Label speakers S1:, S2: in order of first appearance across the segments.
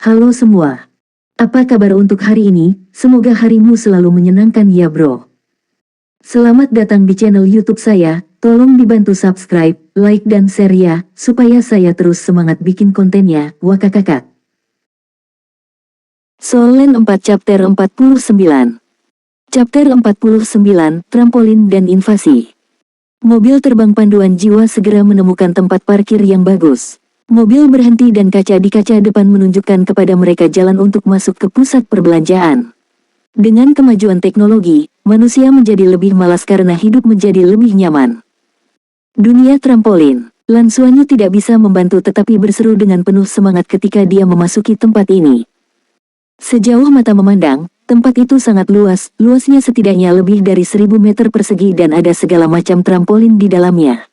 S1: Halo semua. Apa kabar untuk hari ini? Semoga harimu selalu menyenangkan ya bro. Selamat datang di channel YouTube saya. Tolong dibantu subscribe, like dan share ya, supaya saya terus semangat bikin kontennya. Wakakakak. Soul Land 4 Chapter 49. Chapter 49, Trampolin dan Invasi. Mobil terbang panduan jiwa segera menemukan tempat parkir yang bagus. Mobil berhenti dan kaca di kaca depan menunjukkan kepada mereka jalan untuk masuk ke pusat perbelanjaan. Dengan kemajuan teknologi, manusia menjadi lebih malas karena hidup menjadi lebih nyaman. Dunia trampolin. Lan Xuanyu tidak bisa membantu tetapi berseru dengan penuh semangat ketika dia memasuki tempat ini. Sejauh mata memandang, tempat itu sangat luas, luasnya setidaknya lebih dari 1000 meter persegi dan ada segala macam trampolin di dalamnya.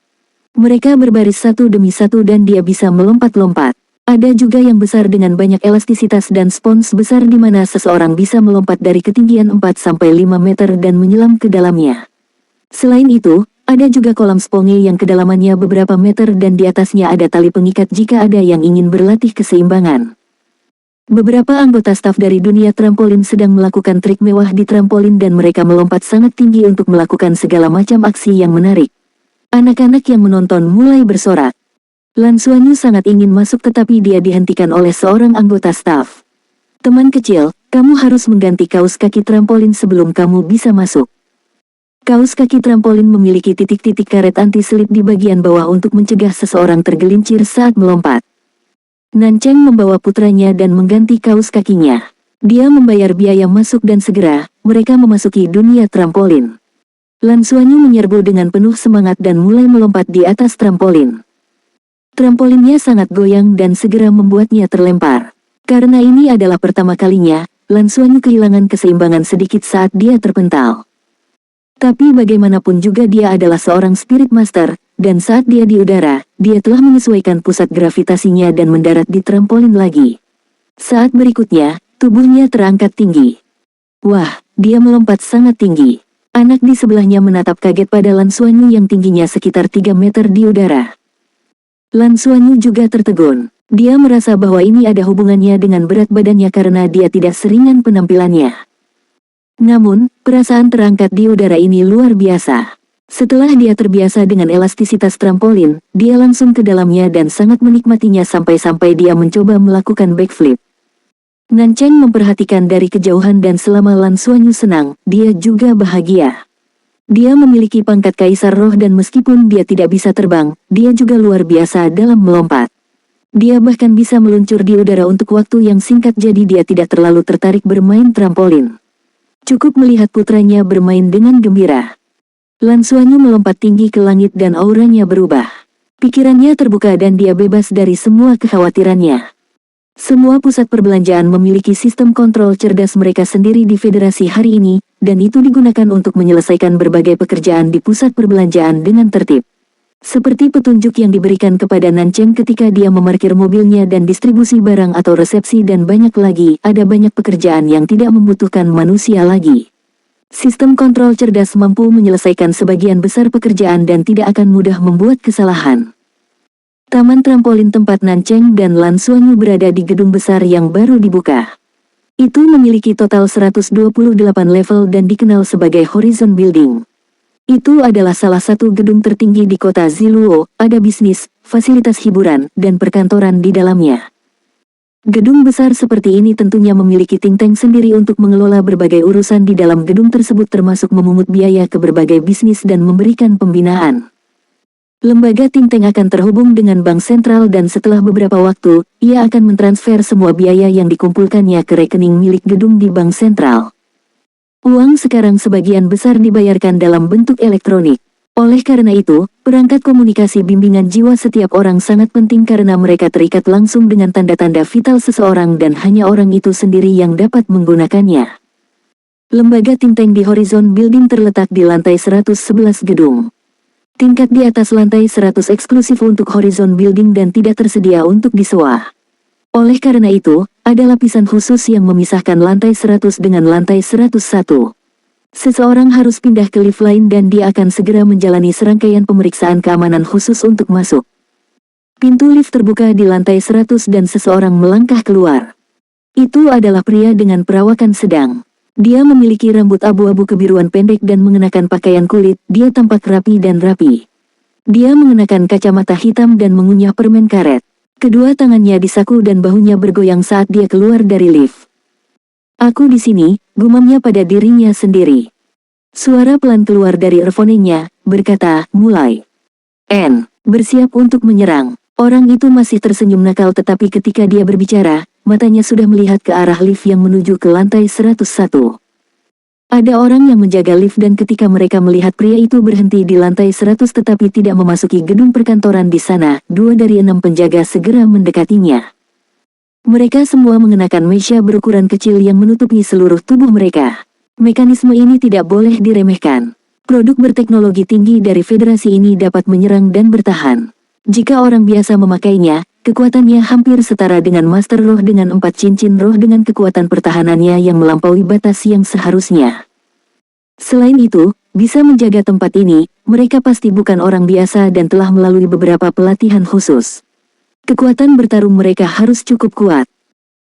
S1: Mereka berbaris satu demi satu dan dia bisa melompat-lompat. Ada juga yang besar dengan banyak elastisitas dan spons besar di mana seseorang bisa melompat dari ketinggian 4-5 meter dan menyelam ke dalamnya. Selain itu, ada juga kolam sponge yang kedalamannya beberapa meter dan di atasnya ada tali pengikat jika ada yang ingin berlatih keseimbangan. Beberapa anggota staf dari dunia trampolin sedang melakukan trik mewah di trampolin dan mereka melompat sangat tinggi untuk melakukan segala macam aksi yang menarik. Anak-anak yang menonton mulai bersorak. Lan Xuanyu sangat ingin masuk tetapi dia dihentikan oleh seorang anggota staf. Teman kecil, kamu harus mengganti kaos kaki trampolin sebelum kamu bisa masuk. Kaos kaki trampolin memiliki titik-titik karet anti-slip di bagian bawah untuk mencegah seseorang tergelincir saat melompat. Nancheng membawa putranya dan mengganti kaos kakinya. Dia membayar biaya masuk dan segera, mereka memasuki dunia trampolin. Lan Xuanyu menyerbu dengan penuh semangat dan mulai melompat di atas trampolin. Trampolinnya sangat goyang dan segera membuatnya terlempar. Karena ini adalah pertama kalinya, Lan Xuanyu kehilangan keseimbangan sedikit saat dia terpental. Tapi bagaimanapun juga dia adalah seorang spirit master, dan saat dia di udara, dia telah menyesuaikan pusat gravitasinya dan mendarat di trampolin lagi. Saat berikutnya, tubuhnya terangkat tinggi. Wah, dia melompat sangat tinggi. Anak di sebelahnya menatap kaget pada Lan Xuanyu yang tingginya sekitar 3 meter di udara. Lan Xuanyu juga tertegun. Dia merasa bahwa ini ada hubungannya dengan berat badannya karena dia tidak seringan penampilannya. Namun, perasaan terangkat di udara ini luar biasa. Setelah dia terbiasa dengan elastisitas trampolin, dia langsung ke dalamnya dan sangat menikmatinya sampai-sampai dia mencoba melakukan backflip. Nancheng memperhatikan dari kejauhan dan selama Lan Xuanyu senang, dia juga bahagia. Dia memiliki pangkat Kaisar Roh dan meskipun dia tidak bisa terbang, dia juga luar biasa dalam melompat. Dia bahkan bisa meluncur di udara untuk waktu yang singkat jadi dia tidak terlalu tertarik bermain trampolin. Cukup melihat putranya bermain dengan gembira. Lan Xuanyu melompat tinggi ke langit dan auranya berubah. Pikirannya terbuka dan dia bebas dari semua kekhawatirannya. Semua pusat perbelanjaan memiliki sistem kontrol cerdas mereka sendiri di federasi hari ini, dan itu digunakan untuk menyelesaikan berbagai pekerjaan di pusat perbelanjaan dengan tertib. Seperti petunjuk yang diberikan kepada Nancheng ketika dia memarkir mobilnya dan distribusi barang atau resepsi dan banyak lagi, ada banyak pekerjaan yang tidak membutuhkan manusia lagi. Sistem kontrol cerdas mampu menyelesaikan sebagian besar pekerjaan dan tidak akan mudah membuat kesalahan. Taman trampolin tempat Nancheng dan Lan Xuanyu berada di gedung besar yang baru dibuka. Itu memiliki total 128 level dan dikenal sebagai Horizon Building. Itu adalah salah satu gedung tertinggi di kota Ziluo, ada bisnis, fasilitas hiburan, dan perkantoran di dalamnya. Gedung besar seperti ini tentunya memiliki think tank sendiri untuk mengelola berbagai urusan di dalam gedung tersebut termasuk memungut biaya ke berbagai bisnis dan memberikan pembinaan. Lembaga think tank akan terhubung dengan bank sentral dan setelah beberapa waktu, ia akan mentransfer semua biaya yang dikumpulkannya ke rekening milik gedung di bank sentral. Uang sekarang sebagian besar dibayarkan dalam bentuk elektronik. Oleh karena itu, perangkat komunikasi bimbingan jiwa setiap orang sangat penting karena mereka terikat langsung dengan tanda-tanda vital seseorang dan hanya orang itu sendiri yang dapat menggunakannya. Lembaga think tank di Horizon Building terletak di lantai 111 gedung. Tingkat di atas lantai 100 eksklusif untuk Horizon Building dan tidak tersedia untuk disewa. Oleh karena itu, ada lapisan khusus yang memisahkan lantai 100 dengan lantai 101. Seseorang harus pindah ke lift lain dan dia akan segera menjalani serangkaian pemeriksaan keamanan khusus untuk masuk. Pintu lift terbuka di lantai 100 dan seseorang melangkah keluar. Itu adalah pria dengan perawakan sedang. Dia memiliki rambut abu-abu kebiruan pendek dan mengenakan pakaian kulit. Dia tampak rapi dan rapi. Dia mengenakan kacamata hitam dan mengunyah permen karet. Kedua tangannya disaku dan bahunya bergoyang saat dia keluar dari lift. "Aku di sini," gumamnya pada dirinya sendiri. Suara pelan keluar dari earphone-nya, berkata, "Mulai." Bersiap untuk menyerang. Orang itu masih tersenyum nakal tetapi ketika dia berbicara, matanya sudah melihat ke arah lift yang menuju ke lantai 101. Ada orang yang menjaga lift dan ketika mereka melihat pria itu berhenti di lantai 100 tetapi tidak memasuki gedung perkantoran di sana, 2 dari 6 penjaga segera mendekatinya. Mereka semua mengenakan meja berukuran kecil yang menutupi seluruh tubuh mereka. Mekanisme ini tidak boleh diremehkan. Produk berteknologi tinggi dari federasi ini dapat menyerang dan bertahan. Jika orang biasa memakainya, kekuatannya hampir setara dengan Master Roh dengan 4 cincin roh dengan kekuatan pertahanannya yang melampaui batas yang seharusnya. Selain itu, bisa menjaga tempat ini, mereka pasti bukan orang biasa dan telah melalui beberapa pelatihan khusus. Kekuatan bertarung mereka harus cukup kuat.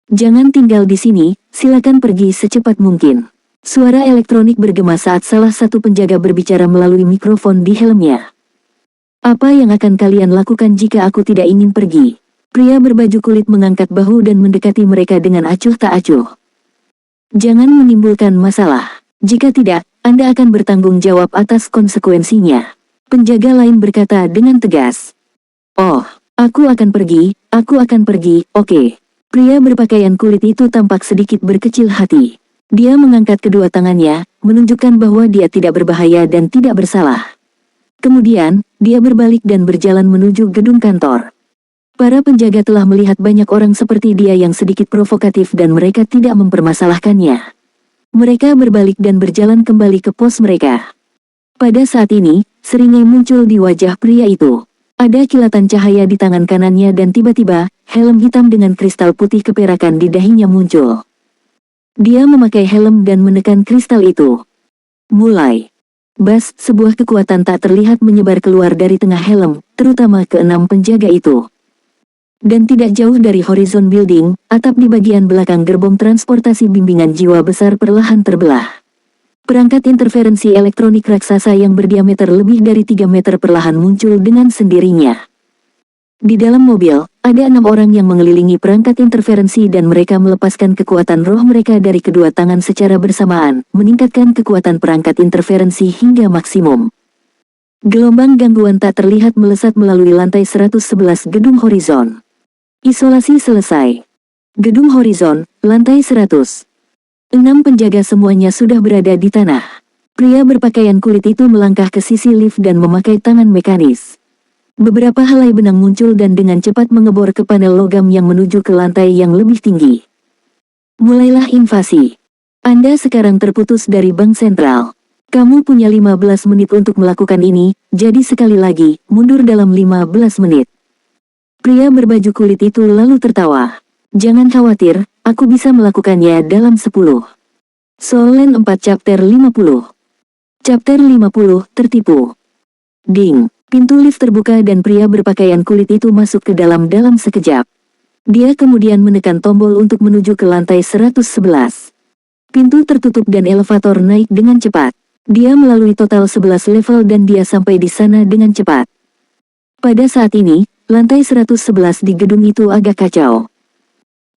S1: "Jangan tinggal di sini, silakan pergi secepat mungkin." Suara elektronik bergema saat salah satu penjaga berbicara melalui mikrofon di helmnya. "Apa yang akan kalian lakukan jika aku tidak ingin pergi?" Pria berbaju kulit mengangkat bahu dan mendekati mereka dengan acuh tak acuh. "Jangan menimbulkan masalah. Jika tidak, Anda akan bertanggung jawab atas konsekuensinya." Penjaga lain berkata dengan tegas. "Oh, aku akan pergi, oke." Pria berpakaian kulit itu tampak sedikit berkecil hati. Dia mengangkat kedua tangannya, menunjukkan bahwa dia tidak berbahaya dan tidak bersalah. Kemudian, dia berbalik dan berjalan menuju gedung kantor. Para penjaga telah melihat banyak orang seperti dia yang sedikit provokatif dan mereka tidak mempermasalahkannya. Mereka berbalik dan berjalan kembali ke pos mereka. Pada saat ini, seringai muncul di wajah pria itu. Ada kilatan cahaya di tangan kanannya dan tiba-tiba, helm hitam dengan kristal putih keperakan di dahinya muncul. Dia memakai helm dan menekan kristal itu. "Mulai." Bas, sebuah kekuatan tak terlihat menyebar keluar dari tengah helm, terutama ke-6 penjaga itu. Dan tidak jauh dari Horizon Building, atap di bagian belakang gerbong transportasi bimbingan jiwa besar perlahan terbelah. Perangkat interferensi elektronik raksasa yang berdiameter lebih dari 3 meter perlahan muncul dengan sendirinya. Di dalam mobil, ada 6 orang yang mengelilingi perangkat interferensi dan mereka melepaskan kekuatan roh mereka dari kedua tangan secara bersamaan, meningkatkan kekuatan perangkat interferensi hingga maksimum. Gelombang gangguan tak terlihat melesat melalui lantai 111 gedung Horizon. Isolasi selesai. Gedung Horizon, lantai 100. 6 penjaga semuanya sudah berada di tanah. Pria berpakaian kulit itu melangkah ke sisi lift dan memakai tangan mekanis. Beberapa helai benang muncul dan dengan cepat mengebor ke panel logam yang menuju ke lantai yang lebih tinggi. Mulailah invasi. Anda sekarang terputus dari Bank Sentral. Kamu punya 15 menit untuk melakukan ini, jadi sekali lagi, mundur dalam 15 menit. Pria berbaju kulit itu lalu tertawa. "Jangan khawatir, aku bisa melakukannya dalam 10. Solen 4 chapter 50. Chapter 50, tertipu. Ding. Pintu lift terbuka dan pria berpakaian kulit itu masuk ke dalam sekejap. Dia kemudian menekan tombol untuk menuju ke lantai 111. Pintu tertutup dan elevator naik dengan cepat. Dia melalui total 11 level dan dia sampai di sana dengan cepat. Pada saat ini, lantai 111 di gedung itu agak kacau.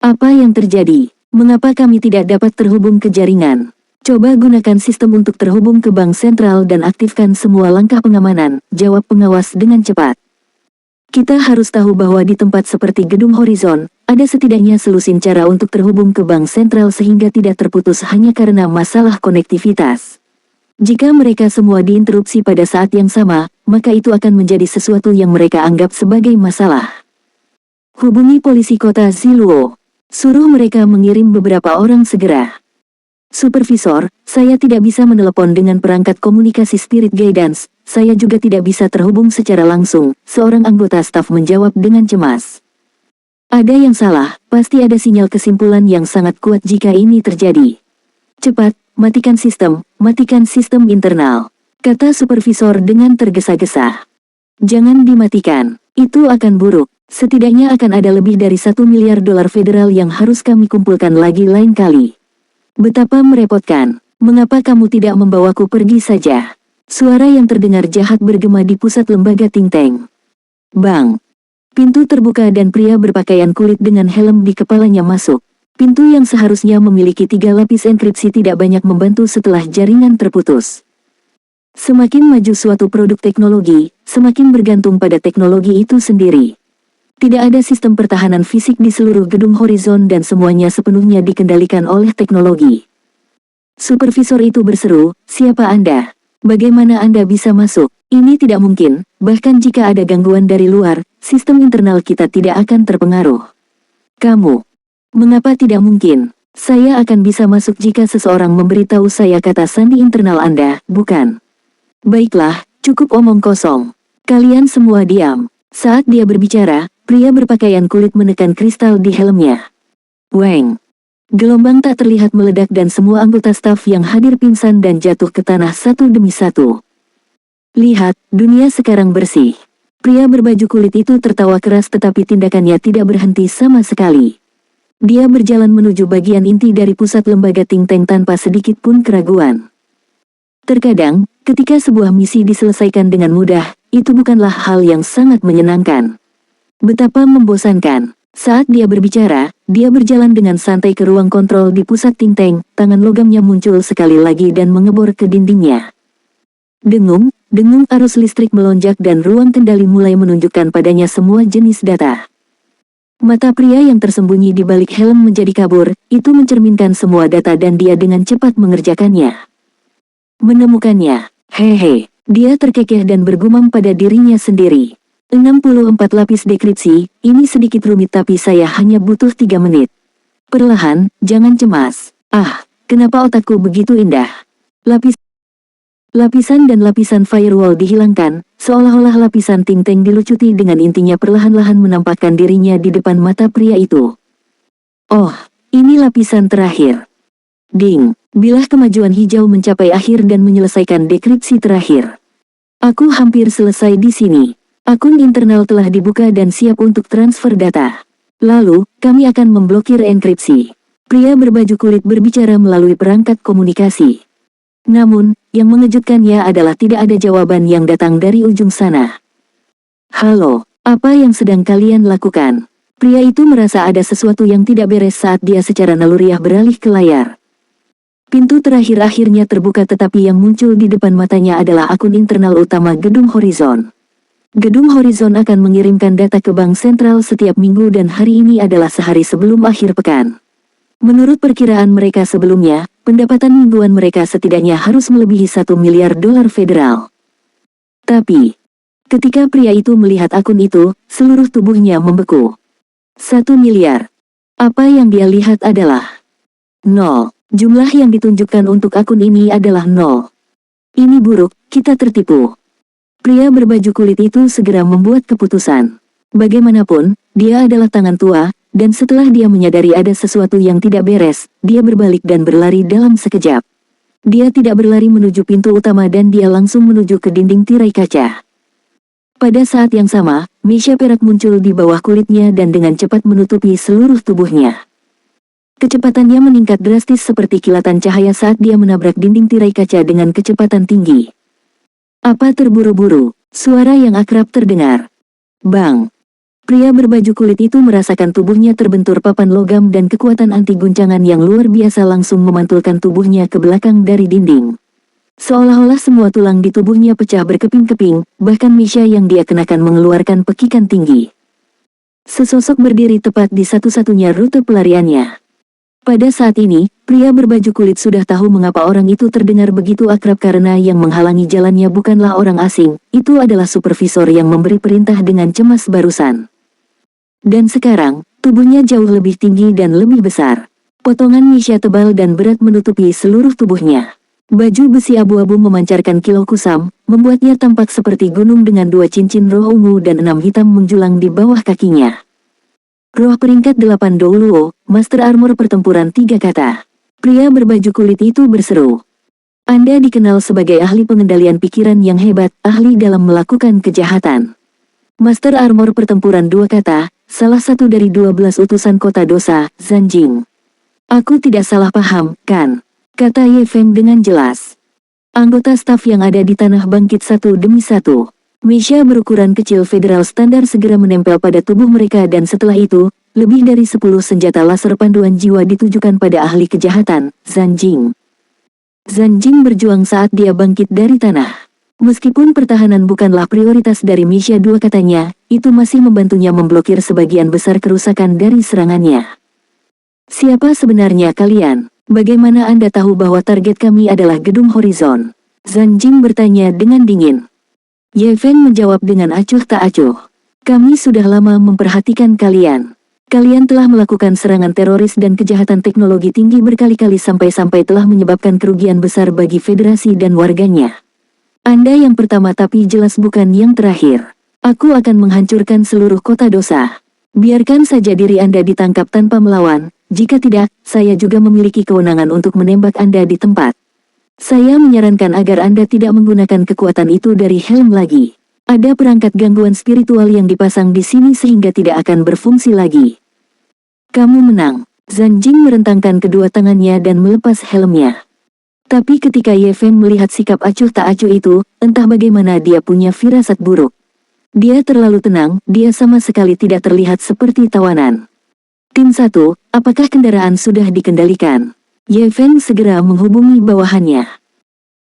S1: "Apa yang terjadi? Mengapa kami tidak dapat terhubung ke jaringan?" "Coba gunakan sistem untuk terhubung ke bank sentral dan aktifkan semua langkah pengamanan," jawab pengawas dengan cepat. "Kita harus tahu bahwa di tempat seperti gedung Horizon, ada setidaknya selusin cara untuk terhubung ke bank sentral sehingga tidak terputus hanya karena masalah konektivitas. Jika mereka semua diinterupsi pada saat yang sama, maka itu akan menjadi sesuatu yang mereka anggap sebagai masalah. Hubungi polisi kota Ziluo. Suruh mereka mengirim beberapa orang segera." "Supervisor, saya tidak bisa menelepon dengan perangkat komunikasi Spirit Guidance, saya juga tidak bisa terhubung secara langsung," seorang anggota staf menjawab dengan cemas. "Ada yang salah, pasti ada sinyal kesimpulan yang sangat kuat jika ini terjadi. Cepat, matikan sistem internal," kata supervisor dengan tergesa-gesa. "Jangan dimatikan, itu akan buruk." Setidaknya akan ada lebih dari 1 miliar dolar federal yang harus kami kumpulkan lagi lain kali. Betapa merepotkan. Mengapa kamu tidak membawaku pergi saja? Suara yang terdengar jahat bergema di pusat lembaga think tank. Bang! Pintu terbuka dan pria berpakaian kulit dengan helm di kepalanya masuk. Pintu yang seharusnya memiliki 3 lapis enkripsi tidak banyak membantu setelah jaringan terputus. Semakin maju suatu produk teknologi, semakin bergantung pada teknologi itu sendiri. Tidak ada sistem pertahanan fisik di seluruh gedung Horizon dan semuanya sepenuhnya dikendalikan oleh teknologi. Supervisor itu berseru, "Siapa Anda? Bagaimana Anda bisa masuk? Ini tidak mungkin, bahkan jika ada gangguan dari luar, sistem internal kita tidak akan terpengaruh." "Kamu? Mengapa tidak mungkin? Saya akan bisa masuk jika seseorang memberitahu saya," kata sandi internal Anda, "bukan?" "Baiklah, cukup omong kosong. Kalian semua diam." Saat dia berbicara, pria berpakaian kulit menekan kristal di helmnya. Weng! Gelombang tak terlihat meledak dan semua anggota staf yang hadir pingsan dan jatuh ke tanah satu demi satu. "Lihat, dunia sekarang bersih." Pria berbaju kulit itu tertawa keras tetapi tindakannya tidak berhenti sama sekali. Dia berjalan menuju bagian inti dari pusat lembaga think tank tanpa sedikit pun keraguan. Terkadang, ketika sebuah misi diselesaikan dengan mudah, itu bukanlah hal yang sangat menyenangkan. Betapa membosankan. Saat dia berbicara, dia berjalan dengan santai ke ruang kontrol di pusat think tank, tangan logamnya muncul sekali lagi dan mengebor ke dindingnya. Dengung arus listrik melonjak dan ruang kendali mulai menunjukkan padanya semua jenis data. Mata pria yang tersembunyi di balik helm menjadi kabur, itu mencerminkan semua data dan dia dengan cepat mengerjakannya. Menemukannya. Hehe. Dia terkekeh dan bergumam pada dirinya sendiri. 64 lapis dekripsi, ini sedikit rumit tapi saya hanya butuh 3 menit. Perlahan, jangan cemas. Ah, kenapa otakku begitu indah? Lapisan dan lapisan firewall dihilangkan, seolah-olah lapisan think tank dilucuti dengan intinya perlahan-lahan menampakkan dirinya di depan mata pria itu. Oh, ini lapisan terakhir. Ding, bilah kemajuan hijau mencapai akhir dan menyelesaikan dekripsi terakhir. Aku hampir selesai di sini. Akun internal telah dibuka dan siap untuk transfer data. Lalu, kami akan memblokir enkripsi. Pria berbaju kulit berbicara melalui perangkat komunikasi. Namun, yang mengejutkannya adalah tidak ada jawaban yang datang dari ujung sana. "Halo, apa yang sedang kalian lakukan?" Pria itu merasa ada sesuatu yang tidak beres saat dia secara naluriah beralih ke layar. Pintu terakhir akhirnya terbuka tetapi yang muncul di depan matanya adalah akun internal utama Gedung Horizon. Gedung Horizon akan mengirimkan data ke bank sentral setiap minggu dan hari ini adalah sehari sebelum akhir pekan. Menurut perkiraan mereka sebelumnya, pendapatan mingguan mereka setidaknya harus melebihi 1 miliar dolar federal. Tapi, ketika pria itu melihat akun itu, seluruh tubuhnya membeku. 1 miliar. Apa yang dia lihat adalah 0. Jumlah yang ditunjukkan untuk akun ini adalah 0. Ini buruk, kita tertipu. Pria berbaju kulit itu segera membuat keputusan. Bagaimanapun, dia adalah tangan tua, dan setelah dia menyadari ada sesuatu yang tidak beres, dia berbalik dan berlari dalam sekejap. Dia tidak berlari menuju pintu utama dan dia langsung menuju ke dinding tirai kaca. Pada saat yang sama, mesia perak muncul di bawah kulitnya dan dengan cepat menutupi seluruh tubuhnya. Kecepatannya meningkat drastis seperti kilatan cahaya saat dia menabrak dinding tirai kaca dengan kecepatan tinggi. "Apa terburu-buru?" Suara yang akrab terdengar. Bang! Pria berbaju kulit itu merasakan tubuhnya terbentur papan logam dan kekuatan anti guncangan yang luar biasa langsung memantulkan tubuhnya ke belakang dari dinding. Seolah-olah semua tulang di tubuhnya pecah berkeping-keping, bahkan mesia yang dia kenakan mengeluarkan pekikan tinggi. Sesosok berdiri tepat di satu-satunya rute pelariannya. Pada saat ini, pria berbaju kulit sudah tahu mengapa orang itu terdengar begitu akrab karena yang menghalangi jalannya bukanlah orang asing, itu adalah supervisor yang memberi perintah dengan cemas barusan. Dan sekarang, tubuhnya jauh lebih tinggi dan lebih besar. Potongan mesia tebal dan berat menutupi seluruh tubuhnya. Baju besi abu-abu memancarkan kilau kusam, membuatnya tampak seperti gunung dengan 2 cincin roh ungu dan 6 hitam menjulang di bawah kakinya. Roh peringkat 8 Douluo, Master Armor Pertempuran 3 kata. Pria berbaju kulit itu berseru. "Anda dikenal sebagai ahli pengendalian pikiran yang hebat, ahli dalam melakukan kejahatan. Master Armor Pertempuran Dua Kata, salah satu dari 12 utusan kota dosa, Zanjing. Aku tidak salah paham, kan? Kata Ye Feng dengan jelas. Anggota staf yang ada di tanah bangkit satu demi satu. Mesia berukuran kecil federal standar segera menempel pada tubuh mereka dan setelah itu, lebih dari 10 senjata laser panduan jiwa ditujukan pada ahli kejahatan, Zanjing. Zanjing berjuang saat dia bangkit dari tanah. Meskipun pertahanan bukanlah prioritas dari Mesia Dua katanya, itu masih membantunya memblokir sebagian besar kerusakan dari serangannya. Siapa sebenarnya kalian? Bagaimana Anda tahu bahwa target kami adalah Gedung Horizon? Zanjing bertanya dengan dingin. Ye Feng menjawab dengan acuh tak acuh. Kami sudah lama memperhatikan kalian. Kalian telah melakukan serangan teroris dan kejahatan teknologi tinggi berkali-kali sampai-sampai telah menyebabkan kerugian besar bagi federasi dan warganya. Anda yang pertama tapi jelas bukan yang terakhir. Aku akan menghancurkan seluruh kota dosa. Biarkan saja diri Anda ditangkap tanpa melawan, jika tidak, saya juga memiliki kewenangan untuk menembak Anda di tempat. Saya menyarankan agar Anda tidak menggunakan kekuatan itu dari helm lagi. Ada perangkat gangguan spiritual yang dipasang di sini sehingga tidak akan berfungsi lagi. Kamu menang. Zanjing merentangkan kedua tangannya dan melepas helmnya. Tapi ketika Ye Feng melihat sikap acuh tak acuh itu, entah bagaimana dia punya firasat buruk. Dia terlalu tenang, dia sama sekali tidak terlihat seperti tawanan. Tim 1, apakah kendaraan sudah dikendalikan? Ye Feng segera menghubungi bawahannya.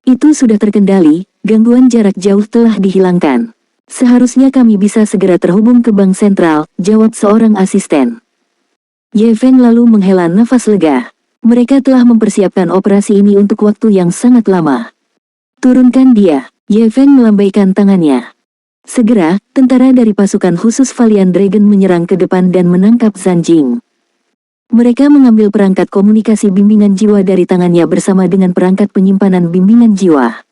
S1: Itu sudah terkendali, gangguan jarak jauh telah dihilangkan. Seharusnya kami bisa segera terhubung ke bank sentral, jawab seorang asisten. Ye Feng lalu menghela nafas lega. Mereka telah mempersiapkan operasi ini untuk waktu yang sangat lama. Turunkan dia. Ye Feng melambaikan tangannya. Segera, tentara dari pasukan khusus Valiant Dragon menyerang ke depan dan menangkap Zanjing. Mereka mengambil perangkat komunikasi bimbingan jiwa dari tangannya bersama dengan perangkat penyimpanan bimbingan jiwa.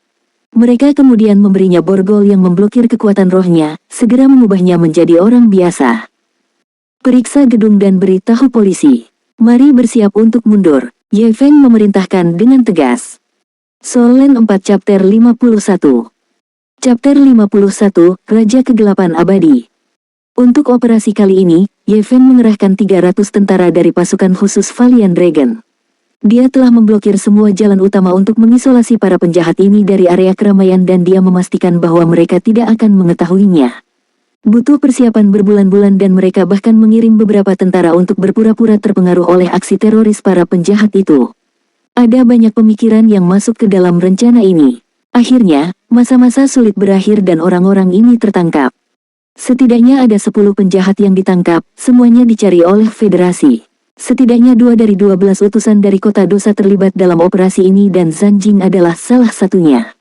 S1: Mereka kemudian memberinya borgol yang memblokir kekuatan rohnya, segera mengubahnya menjadi orang biasa. Periksa gedung dan beritahu polisi. Mari bersiap untuk mundur, Ye Feng memerintahkan dengan tegas. Soul Land 4 Chapter 51. Chapter 51, Raja Kegelapan Abadi. Untuk operasi kali ini, Ye Feng mengerahkan 300 tentara dari pasukan khusus Valiant Dragon. Dia telah memblokir semua jalan utama untuk mengisolasi para penjahat ini dari area keramaian dan dia memastikan bahwa mereka tidak akan mengetahuinya. Butuh persiapan berbulan-bulan dan mereka bahkan mengirim beberapa tentara untuk berpura-pura terpengaruh oleh aksi teroris para penjahat itu. Ada banyak pemikiran yang masuk ke dalam rencana ini. Akhirnya, masa-masa sulit berakhir dan orang-orang ini tertangkap. Setidaknya ada 10 penjahat yang ditangkap, semuanya dicari oleh federasi. Setidaknya 2 dari 12 utusan dari kota dosa terlibat dalam operasi ini dan Zanjing adalah salah satunya.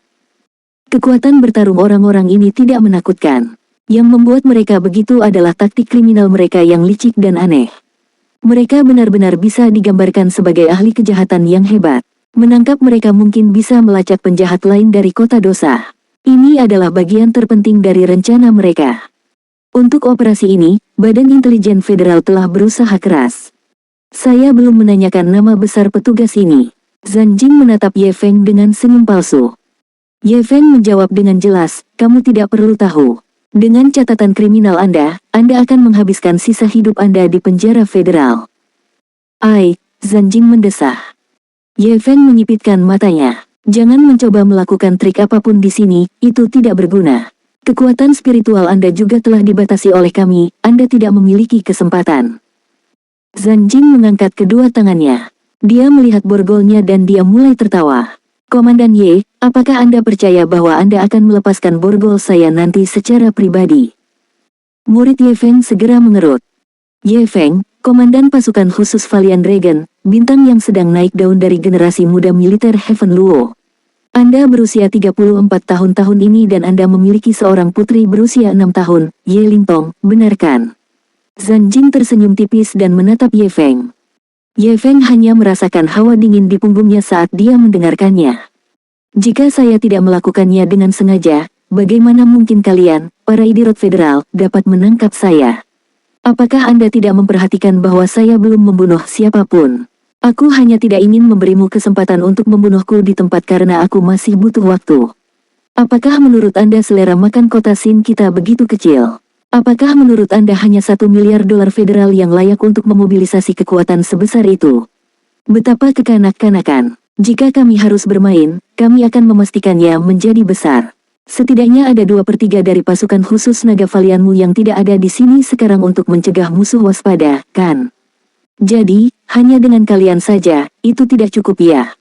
S1: Kekuatan bertarung orang-orang ini tidak menakutkan. Yang membuat mereka begitu adalah taktik kriminal mereka yang licik dan aneh. Mereka benar-benar bisa digambarkan sebagai ahli kejahatan yang hebat. Menangkap mereka mungkin bisa melacak penjahat lain dari kota dosa. Ini adalah bagian terpenting dari rencana mereka. Untuk operasi ini, Badan Intelijen Federal telah berusaha keras. Saya belum menanyakan nama besar petugas ini. Zanjing menatap Ye Feng dengan senyum palsu. Ye Feng menjawab dengan jelas, kamu tidak perlu tahu. Dengan catatan kriminal Anda akan menghabiskan sisa hidup Anda di penjara federal. Zanjing mendesah. Ye Feng menyipitkan matanya. Jangan mencoba melakukan trik apapun di sini, itu tidak berguna. Kekuatan spiritual Anda juga telah dibatasi oleh kami, Anda tidak memiliki kesempatan. Zanjing mengangkat kedua tangannya. Dia melihat borgolnya dan dia mulai tertawa. Komandan Ye, apakah Anda percaya bahwa Anda akan melepaskan borgol saya nanti secara pribadi? Murid Ye Feng segera mengerut. Ye Feng, Komandan Pasukan Khusus Valiant Dragon, bintang yang sedang naik daun dari generasi muda militer Heaven Luo. Anda berusia 34 tahun ini dan Anda memiliki seorang putri berusia 6 tahun, Ye Lingtong, benarkan? Zanjing tersenyum tipis dan menatap Ye Feng. Ye Feng hanya merasakan hawa dingin di punggungnya saat dia mendengarkannya. Jika saya tidak melakukannya dengan sengaja, bagaimana mungkin kalian, para idiot federal, dapat menangkap saya? Apakah Anda tidak memperhatikan bahwa saya belum membunuh siapapun? Aku hanya tidak ingin memberimu kesempatan untuk membunuhku di tempat karena aku masih butuh waktu. Apakah menurut Anda selera makan kota Sin kita begitu kecil? Apakah menurut Anda hanya $1 miliar federal yang layak untuk memobilisasi kekuatan sebesar itu? Betapa kekanak-kanakan. Jika kami harus bermain, kami akan memastikannya menjadi besar. Setidaknya ada 2/3 dari pasukan khusus naga Valianmu yang tidak ada di sini sekarang untuk mencegah musuh waspada, kan? Jadi, hanya dengan kalian saja, itu tidak cukup ya?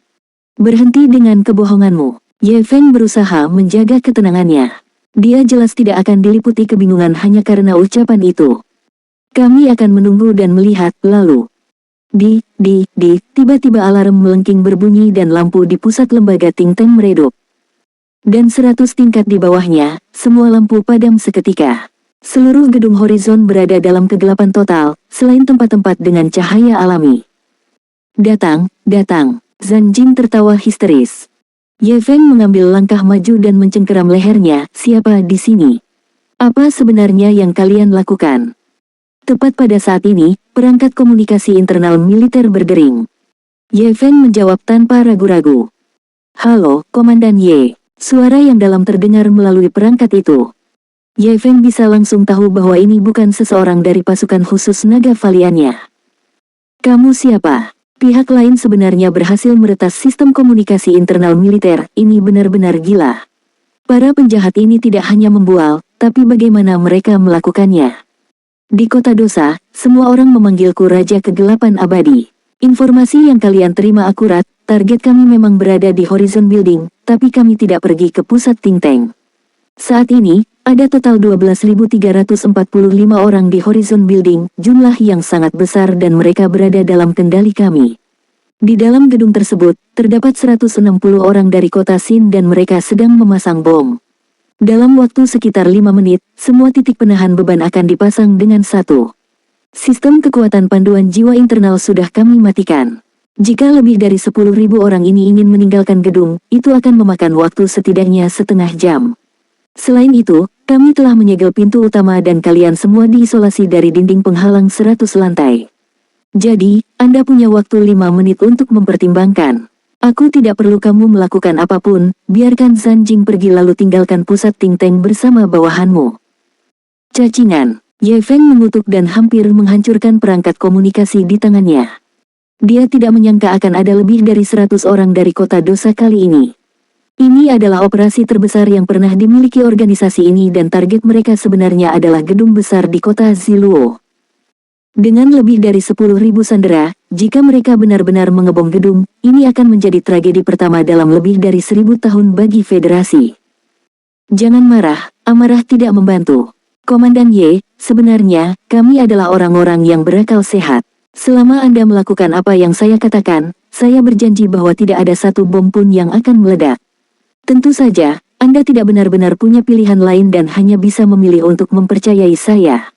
S1: Berhenti dengan kebohonganmu. Ye Feng berusaha menjaga ketenangannya. Dia jelas tidak akan diliputi kebingungan hanya karena ucapan itu. Kami akan menunggu dan melihat, lalu. Tiba-tiba alarm melengking berbunyi dan lampu di pusat lembaga think tank meredup. Dan 100 tingkat di bawahnya, semua lampu padam seketika. Seluruh gedung horizon berada dalam kegelapan total, selain tempat-tempat dengan cahaya alami. Datang. Zhan Jing tertawa histeris. Ye Feng mengambil langkah maju dan mencengkeram lehernya, siapa di sini? Apa sebenarnya yang kalian lakukan? Tepat pada saat ini, perangkat komunikasi internal militer berdering. Ye Feng menjawab tanpa ragu-ragu. Halo, Komandan Ye. Suara yang dalam terdengar melalui perangkat itu. Ye Feng bisa langsung tahu bahwa ini bukan seseorang dari pasukan khusus naga Valiannya. Kamu siapa? Pihak lain sebenarnya berhasil meretas sistem komunikasi internal militer, ini benar-benar gila. Para penjahat ini tidak hanya membual, tapi bagaimana mereka melakukannya? Di kota Dosa, semua orang memanggilku Raja Kegelapan Abadi. Informasi yang kalian terima akurat, target kami memang berada di Horizon Building, tapi kami tidak pergi ke pusat think tank. Saat ini, ada total 12.345 orang di Horizon Building, jumlah yang sangat besar dan mereka berada dalam kendali kami. Di dalam gedung tersebut, terdapat 160 orang dari kota Sin dan mereka sedang memasang bom. Dalam waktu sekitar 5 menit, semua titik penahan beban akan dipasang dengan satu. Sistem kekuatan panduan jiwa internal sudah kami matikan. Jika lebih dari 10.000 orang ini ingin meninggalkan gedung, itu akan memakan waktu setidaknya setengah jam. Selain itu, kami telah menyegel pintu utama dan kalian semua diisolasi dari dinding penghalang 100 lantai. Jadi, Anda punya waktu 5 menit untuk mempertimbangkan. Aku tidak perlu kamu melakukan apapun, biarkan Zhan Jing pergi lalu tinggalkan pusat think tank bersama bawahanmu. Cacingan. Ye Feng mengutuk dan hampir menghancurkan perangkat komunikasi di tangannya. Dia tidak menyangka akan ada lebih dari 100 orang dari kota Dosa kali ini. Ini adalah operasi terbesar yang pernah dimiliki organisasi ini dan target mereka sebenarnya adalah gedung besar di kota Ziluo. Dengan lebih dari 10.000 sandera, jika mereka benar-benar mengebom gedung, ini akan menjadi tragedi pertama dalam lebih dari 1000 tahun bagi Federasi. Jangan marah, amarah tidak membantu. Komandan Ye, sebenarnya, kami adalah orang-orang yang berakal sehat. Selama Anda melakukan apa yang saya katakan, saya berjanji bahwa tidak ada satu bom pun yang akan meledak. Tentu saja, Anda tidak benar-benar punya pilihan lain dan hanya bisa memilih untuk mempercayai saya.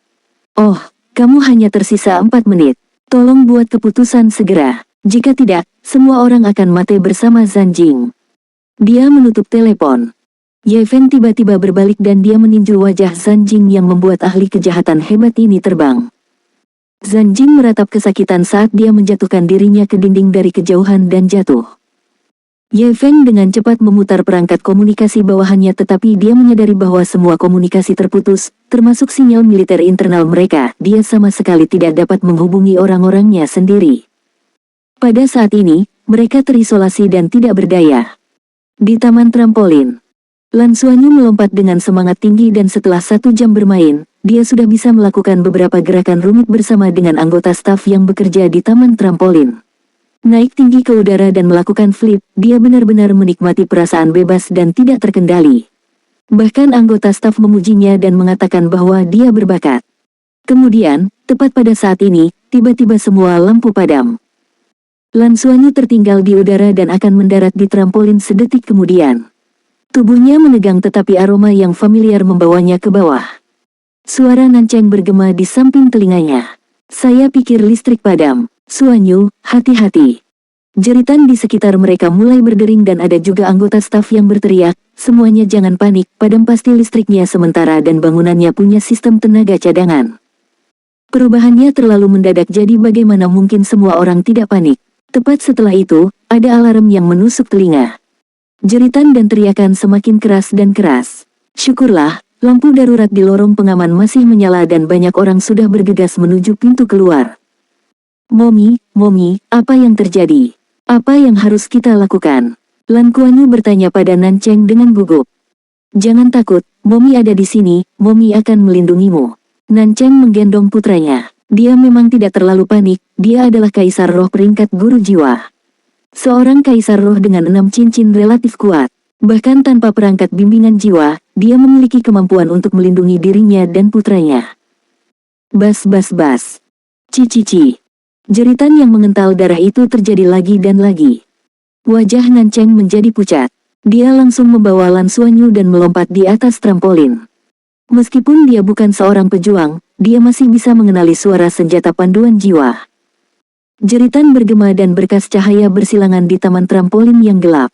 S1: Oh, kamu hanya tersisa 4 menit. Tolong buat keputusan segera. Jika tidak, semua orang akan mati bersama Zhan Jing. Dia menutup telepon. Ye Feng tiba-tiba berbalik dan dia meninju wajah Zhan Jing yang membuat ahli kejahatan hebat ini terbang. Zhan Jing meratap kesakitan saat dia menjatuhkan dirinya ke dinding dari kejauhan dan jatuh. Ye Feng dengan cepat memutar perangkat komunikasi bawahannya tetapi dia menyadari bahwa semua komunikasi terputus, termasuk sinyal militer internal mereka. Dia sama sekali tidak dapat menghubungi orang-orangnya sendiri. Pada saat ini, mereka terisolasi dan tidak berdaya. Di taman trampolin, Lan Xuanyu melompat dengan semangat tinggi dan setelah 1 jam bermain, dia sudah bisa melakukan beberapa gerakan rumit bersama dengan anggota staf yang bekerja di taman trampolin. Naik tinggi ke udara dan melakukan flip, dia benar-benar menikmati perasaan bebas dan tidak terkendali. Bahkan anggota staf memujinya dan mengatakan bahwa dia berbakat. Kemudian, tepat pada saat ini, tiba-tiba semua lampu padam. Lan Xuanyu tertinggal di udara dan akan mendarat di trampolin sedetik kemudian. Tubuhnya menegang tetapi aroma yang familiar membawanya ke bawah. Suara Nancheng bergema di samping telinganya. Saya pikir listrik padam. Xuanyu, hati-hati. Jeritan di sekitar mereka mulai berdering dan ada juga anggota staf yang berteriak, semuanya jangan panik, padam pasti listriknya sementara dan bangunannya punya sistem tenaga cadangan. Perubahannya terlalu mendadak jadi bagaimana mungkin semua orang tidak panik. Tepat setelah itu, ada alarm yang menusuk telinga. Jeritan dan teriakan semakin keras dan keras. Syukurlah, Lampu darurat di lorong pengaman masih menyala dan banyak orang sudah bergegas menuju pintu keluar. Momi, apa yang terjadi? Apa yang harus kita lakukan? Lan Kuan Yu bertanya pada Nan Cheng dengan gugup. Jangan takut, Momi ada di sini, Momi akan melindungimu. Nan Cheng menggendong putranya. Dia memang tidak terlalu panik, dia adalah kaisar roh peringkat guru jiwa. Seorang kaisar roh dengan 6 cincin relatif kuat. Bahkan tanpa perangkat bimbingan jiwa, dia memiliki kemampuan untuk melindungi dirinya dan putranya. Bas. Cici. Jeritan yang mengental darah itu terjadi lagi dan lagi. Wajah Nan Cheng menjadi pucat. Dia langsung membawa Lan Xuanyu dan melompat di atas trampolin. Meskipun dia bukan seorang pejuang, dia masih bisa mengenali suara senjata panduan jiwa. Jeritan bergema dan berkas cahaya bersilangan di taman trampolin yang gelap.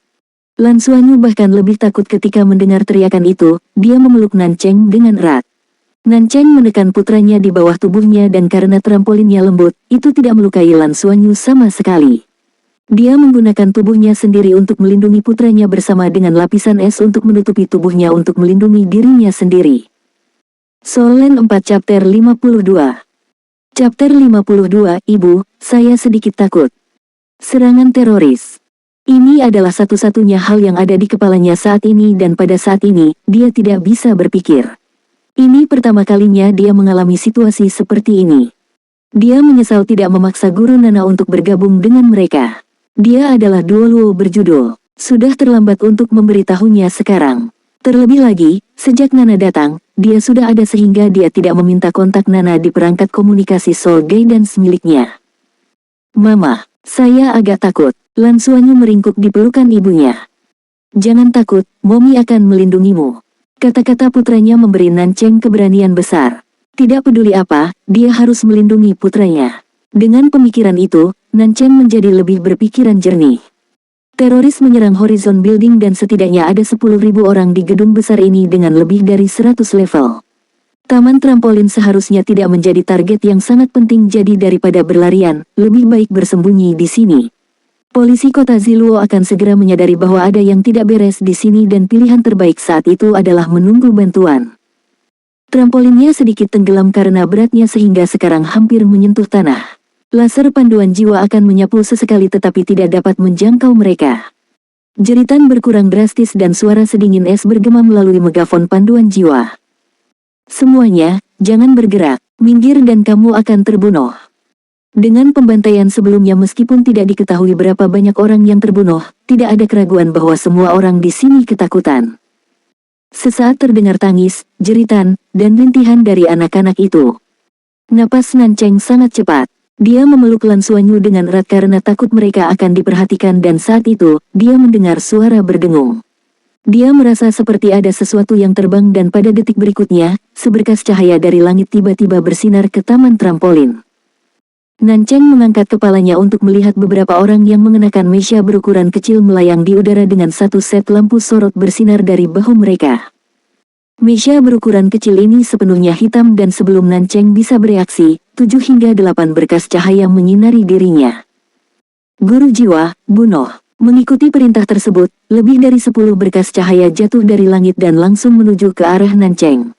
S1: Lan Xuanyu bahkan lebih takut ketika mendengar teriakan itu, dia memeluk Nan Cheng dengan erat. Nan Cheng menekan putranya di bawah tubuhnya dan karena trampolinnya lembut, itu tidak melukai Lan Xuanyu sama sekali. Dia menggunakan tubuhnya sendiri untuk melindungi putranya bersama dengan lapisan es untuk menutupi tubuhnya untuk melindungi dirinya sendiri. Soul Land 4 Chapter 52. Chapter 52, Ibu, saya sedikit takut. Serangan teroris. Ini adalah satu-satunya hal yang ada di kepalanya saat ini dan pada saat ini, dia tidak bisa berpikir. Ini pertama kalinya dia mengalami situasi seperti ini. Dia menyesal tidak memaksa Guru Nana untuk bergabung dengan mereka. Dia adalah Duoluo berjudul. Sudah terlambat untuk memberitahunya sekarang. Terlebih lagi, sejak Nana datang, dia sudah ada sehingga dia tidak meminta kontak Nana di perangkat komunikasi Soul Guidance miliknya. Mama, saya agak takut. Lan Xuanyu meringkuk di pelukan ibunya. Jangan takut, Momi akan melindungimu. Kata-kata putranya memberi Nan Cheng keberanian besar. Tidak peduli apa, dia harus melindungi putranya. Dengan pemikiran itu, Nan Cheng menjadi lebih berpikiran jernih. Teroris menyerang Horizon Building dan setidaknya ada 10.000 orang di gedung besar ini dengan lebih dari 100 level. Taman trampolin seharusnya tidak menjadi target yang sangat penting jadi daripada berlarian, lebih baik bersembunyi di sini. Polisi kota Ziluo akan segera menyadari bahwa ada yang tidak beres di sini dan pilihan terbaik saat itu adalah menunggu bantuan. Trampolinnya sedikit tenggelam karena beratnya sehingga sekarang hampir menyentuh tanah. Laser panduan jiwa akan menyapu sesekali tetapi tidak dapat menjangkau mereka. Jeritan berkurang drastis dan suara sedingin es bergema melalui megafon panduan jiwa. Semuanya, jangan bergerak, minggir dan kamu akan terbunuh. Dengan pembantaian sebelumnya meskipun tidak diketahui berapa banyak orang yang terbunuh, tidak ada keraguan bahwa semua orang di sini ketakutan. Sesaat terdengar tangis, jeritan, dan rintihan dari anak-anak itu. Napas Nan Cheng sangat cepat. Dia memeluk Lan Xuanyu dengan erat karena takut mereka akan diperhatikan dan saat itu, dia mendengar suara berdengung. Dia merasa seperti ada sesuatu yang terbang dan pada detik berikutnya, seberkas cahaya dari langit tiba-tiba bersinar ke taman trampolin. Nan Cheng mengangkat kepalanya untuk melihat beberapa orang yang mengenakan meja berukuran kecil melayang di udara dengan satu set lampu sorot bersinar dari bahu mereka. Meja berukuran kecil ini sepenuhnya hitam dan sebelum Nan Cheng bisa bereaksi, 7 hingga 8 berkas cahaya menyinari dirinya. Guru jiwa, bunuh. Mengikuti perintah tersebut, lebih dari 10 berkas cahaya jatuh dari langit dan langsung menuju ke arah Nan Cheng.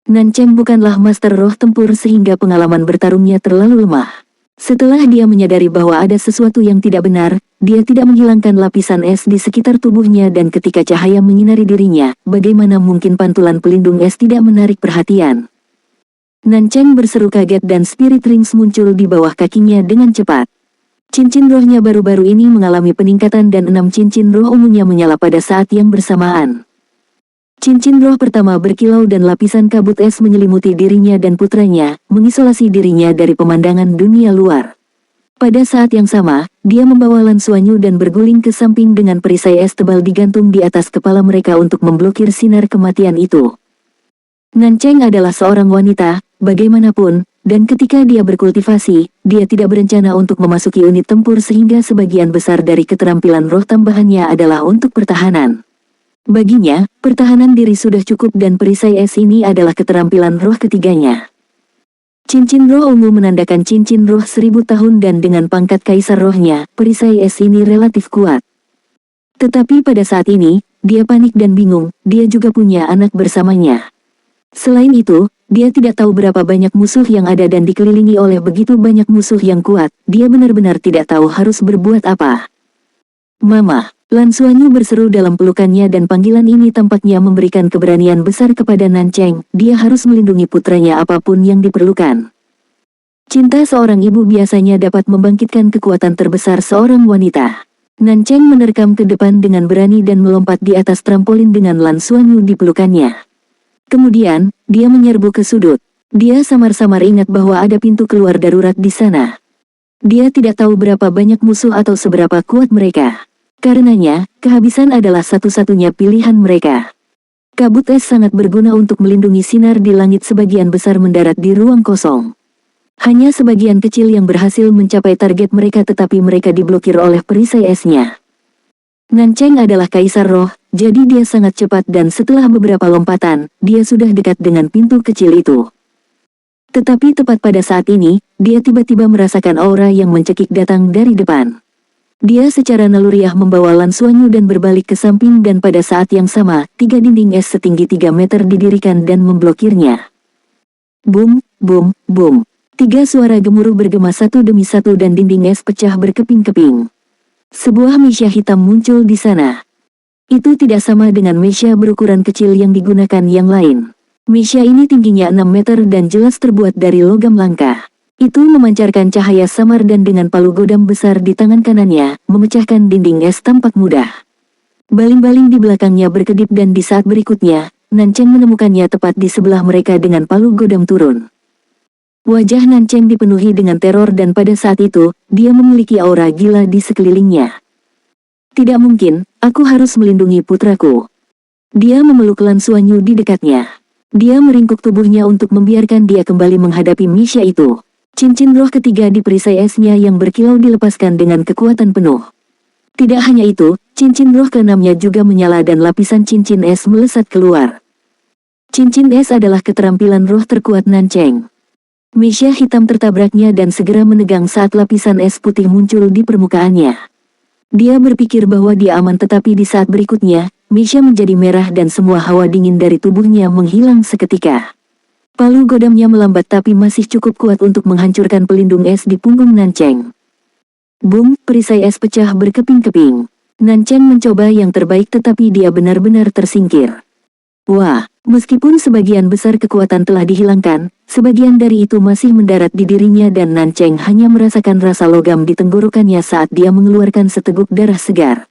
S1: Nan Cheng bukanlah master roh tempur sehingga pengalaman bertarungnya terlalu lemah. Setelah dia menyadari bahwa ada sesuatu yang tidak benar, dia tidak menghilangkan lapisan es di sekitar tubuhnya dan ketika cahaya menyinari dirinya, bagaimana mungkin pantulan pelindung es tidak menarik perhatian. Nan Cheng berseru kaget dan spirit rings muncul di bawah kakinya dengan cepat. Cincin rohnya baru-baru ini mengalami peningkatan dan 6 cincin roh ungunya menyala pada saat yang bersamaan. Cincin roh pertama berkilau dan lapisan kabut es menyelimuti dirinya dan putranya, mengisolasi dirinya dari pemandangan dunia luar. Pada saat yang sama, dia membawa Lan Xuanyu dan berguling ke samping dengan perisai es tebal digantung di atas kepala mereka untuk memblokir sinar kematian itu. Nan Cheng adalah seorang wanita, bagaimanapun, dan ketika dia berkultivasi, dia tidak berencana untuk memasuki unit tempur sehingga sebagian besar dari keterampilan roh tambahannya adalah untuk pertahanan. Baginya, pertahanan diri sudah cukup dan perisai es ini adalah keterampilan roh ketiganya. Cincin roh ungu menandakan cincin roh 1000 tahun dan dengan pangkat kaisar rohnya, perisai es ini relatif kuat. Tetapi pada saat ini, dia panik dan bingung, dia juga punya anak bersamanya. Selain itu, dia tidak tahu berapa banyak musuh yang ada dan dikelilingi oleh begitu banyak musuh yang kuat, dia benar-benar tidak tahu harus berbuat apa. Mama, Lan Xuanyu berseru dalam pelukannya dan panggilan ini tampaknya memberikan keberanian besar kepada Nancheng, dia harus melindungi putranya apapun yang diperlukan. Cinta seorang ibu biasanya dapat membangkitkan kekuatan terbesar seorang wanita. Nancheng menerkam ke depan dengan berani dan melompat di atas trampolin dengan Lan Xuanyu di pelukannya. Kemudian, dia menyerbu ke sudut. Dia samar-samar ingat bahwa ada pintu keluar darurat di sana. Dia tidak tahu berapa banyak musuh atau seberapa kuat mereka. Karenanya, kehabisan adalah satu-satunya pilihan mereka. Kabut es sangat berguna untuk melindungi sinar di langit, sebagian besar mendarat di ruang kosong. Hanya sebagian kecil yang berhasil mencapai target mereka, tetapi mereka diblokir oleh perisai esnya. Nancheng adalah kaisar roh, jadi dia sangat cepat dan setelah beberapa lompatan, dia sudah dekat dengan pintu kecil itu. Tetapi tepat pada saat ini, dia tiba-tiba merasakan aura yang mencekik datang dari depan. Dia secara naluriah membawa Lan Xuanyu dan berbalik ke samping, dan pada saat yang sama, 3 dinding es setinggi 3 meter didirikan dan memblokirnya. Boom, boom, boom. 3 suara gemuruh bergema satu demi satu dan dinding es pecah berkeping-keping. Sebuah mesia hitam muncul di sana. Itu tidak sama dengan mesia berukuran kecil yang digunakan yang lain. Mesia ini tingginya 6 meter dan jelas terbuat dari logam langka. Itu memancarkan cahaya samar dan dengan palu godam besar di tangan kanannya, memecahkan dinding es tampak mudah. Baling-baling di belakangnya berkedip dan di saat berikutnya, Nancheng menemukannya tepat di sebelah mereka dengan palu godam turun. Wajah Nancheng dipenuhi dengan teror dan pada saat itu, dia memiliki aura gila di sekelilingnya. Tidak mungkin, aku harus melindungi putraku. Dia memeluk Lan Xuanyu di dekatnya. Dia meringkuk tubuhnya untuk membiarkan dia kembali menghadapi mesia itu. Cincin roh ketiga di perisai esnya yang berkilau dilepaskan dengan kekuatan penuh. Tidak hanya itu, cincin roh keenamnya juga menyala dan lapisan cincin es melesat keluar. Cincin es adalah keterampilan roh terkuat Nancheng. Mesia hitam tertabraknya dan segera menegang saat lapisan es putih muncul di permukaannya. Dia berpikir bahwa dia aman, tetapi di saat berikutnya, mesia menjadi merah dan semua hawa dingin dari tubuhnya menghilang seketika. Palu godamnya melambat tapi masih cukup kuat untuk menghancurkan pelindung es di punggung Nancheng. Boom, perisai es pecah berkeping-keping. Nancheng mencoba yang terbaik tetapi dia benar-benar tersingkir. Wah, meskipun sebagian besar kekuatan telah dihilangkan, sebagian dari itu masih mendarat di dirinya dan Nancheng hanya merasakan rasa logam di tenggorokannya saat dia mengeluarkan seteguk darah segar.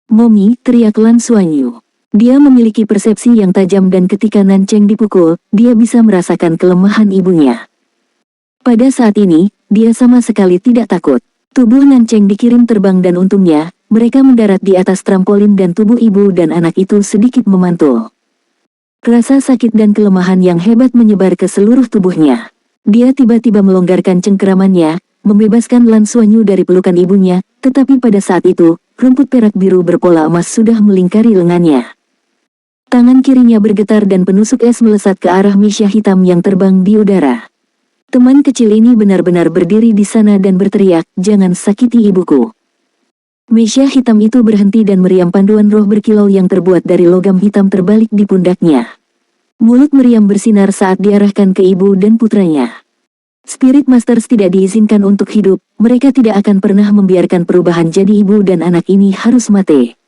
S1: Momi, teriak Lan Xuanyu. Dia memiliki persepsi yang tajam dan ketika Nancheng dipukul, dia bisa merasakan kelemahan ibunya. Pada saat ini, dia sama sekali tidak takut. Tubuh Nancheng dikirim terbang dan untungnya, mereka mendarat di atas trampolin dan tubuh ibu dan anak itu sedikit memantul. Rasa sakit dan kelemahan yang hebat menyebar ke seluruh tubuhnya. Dia tiba-tiba melonggarkan cengkeramannya, membebaskan Lan Xuanyu dari pelukan ibunya, tetapi pada saat itu, rumput perak biru berpola emas sudah melingkari lengannya. Tangan kirinya bergetar dan penusuk es melesat ke arah mesia hitam yang terbang di udara. Teman kecil ini benar-benar berdiri di sana dan berteriak, "Jangan sakiti ibuku." Mesia hitam itu berhenti dan meriam panduan roh berkilau yang terbuat dari logam hitam terbalik di pundaknya. Mulut meriam bersinar saat diarahkan ke ibu dan putranya. Spirit Masters tidak diizinkan untuk hidup, mereka tidak akan pernah membiarkan perubahan jadi ibu dan anak ini harus mati.